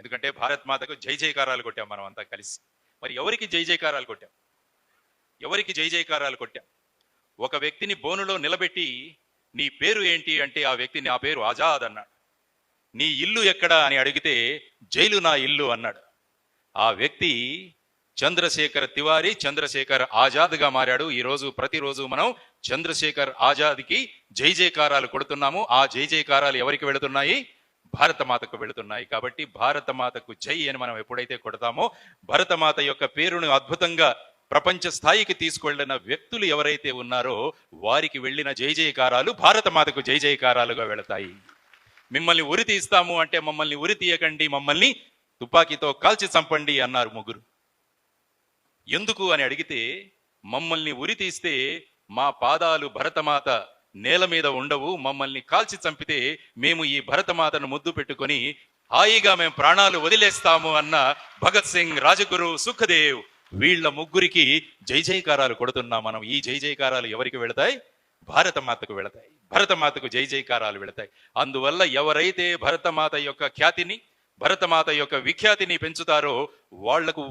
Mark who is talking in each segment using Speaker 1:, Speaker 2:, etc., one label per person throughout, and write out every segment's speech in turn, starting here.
Speaker 1: ఎందుకంటే భారత్ మాతకు జై జయకారాలు కొట్టాం మనం అంతా కలిసి. మరి ఎవరికి జై జయకారాలు కొట్టాం? ఎవరికి జై జయకారాలు కొట్టాం? ఒక వ్యక్తిని బోనులో నిలబెట్టి నీ పేరు ఏంటి అంటే ఆ వ్యక్తి నా పేరు ఆజాద్ అన్నాడు. నీ ఇల్లు ఎక్కడా అని అడిగితే జైలు నా ఇల్లు అన్నాడు. ఆ వ్యక్తి చంద్రశేఖర్ తివారీ, చంద్రశేఖర్ ఆజాద్గా మారాడు. ఈరోజు ప్రతిరోజు మనం చంద్రశేఖర్ ఆజాద్కి జై జయకారాలు కొడుతున్నాము. ఆ జై జయకారాలు ఎవరికి వెళుతున్నాయి? భారతమాతకు వెళుతున్నాయి. కాబట్టి భారతమాతకు జై అని మనం ఎప్పుడైతే కొడతామో, భారతమాత యొక్క పేరును అద్భుతంగా ప్రపంచ స్థాయికి తీసుకెళ్లిన వ్యక్తులు ఎవరైతే ఉన్నారో వారికి వెళ్ళిన జై జయకారాలు భారతమాతకు జై జయకారాలుగా వెళతాయి. మిమ్మల్ని ఉరి తీస్తాము అంటే మమ్మల్ని ఉరి తీయకండి, మమ్మల్ని తుపాకీతో కాల్చి చంపండి అన్నారు ముగ్గురు. ఎందుకు అని అడిగితే, మమ్మల్ని ఉరి తీస్తే మా పాదాలు భరతమాత నేల మీద ఉండవు, మమ్మల్ని కాల్చి చంపితే మేము ఈ భరతమాతను ముద్దు పెట్టుకొని హాయిగా మేము ప్రాణాలు వదిలేస్తాము అన్న భగత్ సింగ్, రాజగురు, సుఖదేవ్ వీళ్ళ ముగ్గురికి జై జయకారాలు కొడుతున్నాం మనం. ఈ జై జయకారాలు ఎవరికి వెళతాయి? భారతమాతకు వెళతాయి. భరతమాతకు జై జయకారాలు వెళతాయి. అందువల్ల ఎవరైతే భరతమాత యొక్క ఖ్యాతిని, భరతమాత యొక్క విఖ్యాతిని పెంచుతారో వాళ్లకు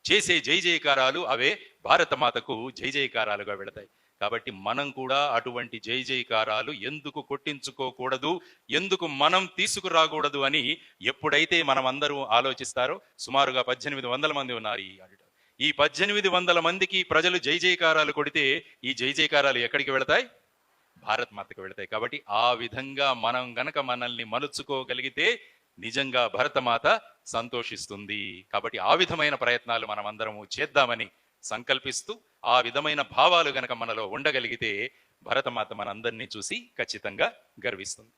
Speaker 1: చేసే జై జయకారాలు అవే భారతమాతకు జై జయకారాలుగా వెళతాయి. కాబట్టి మనం కూడా అటువంటి జై జయకారాలు ఎందుకు కొట్టించుకోకూడదు, ఎందుకు మనం తీసుకురాకూడదు అని ఎప్పుడైతే మనం అందరూ ఆలోచిస్తారో, సుమారుగా 1800 మంది ఉన్నారు ఈ ఆడిటర్. ఈ 1800 మందికి ప్రజలు జై జయకారాలు కొడితే ఈ జై జయకారాలు ఎక్కడికి వెళతాయి? భారతమాతకు వెళతాయి. కాబట్టి ఆ విధంగా మనం గనక మనల్ని మలుచుకోగలిగితే నిజంగా భరతమాత సంతోషిస్తుంది. కాబట్టి ఆ విధమైన ప్రయత్నాలు మనం అందరము చేద్దామని సంకల్పిస్తూ, ఆ విధమైన భావాలు గనక మనలో ఉండగలిగితే భరతమాత మనందరినీ చూసి ఖచ్చితంగా గర్విస్తుంది.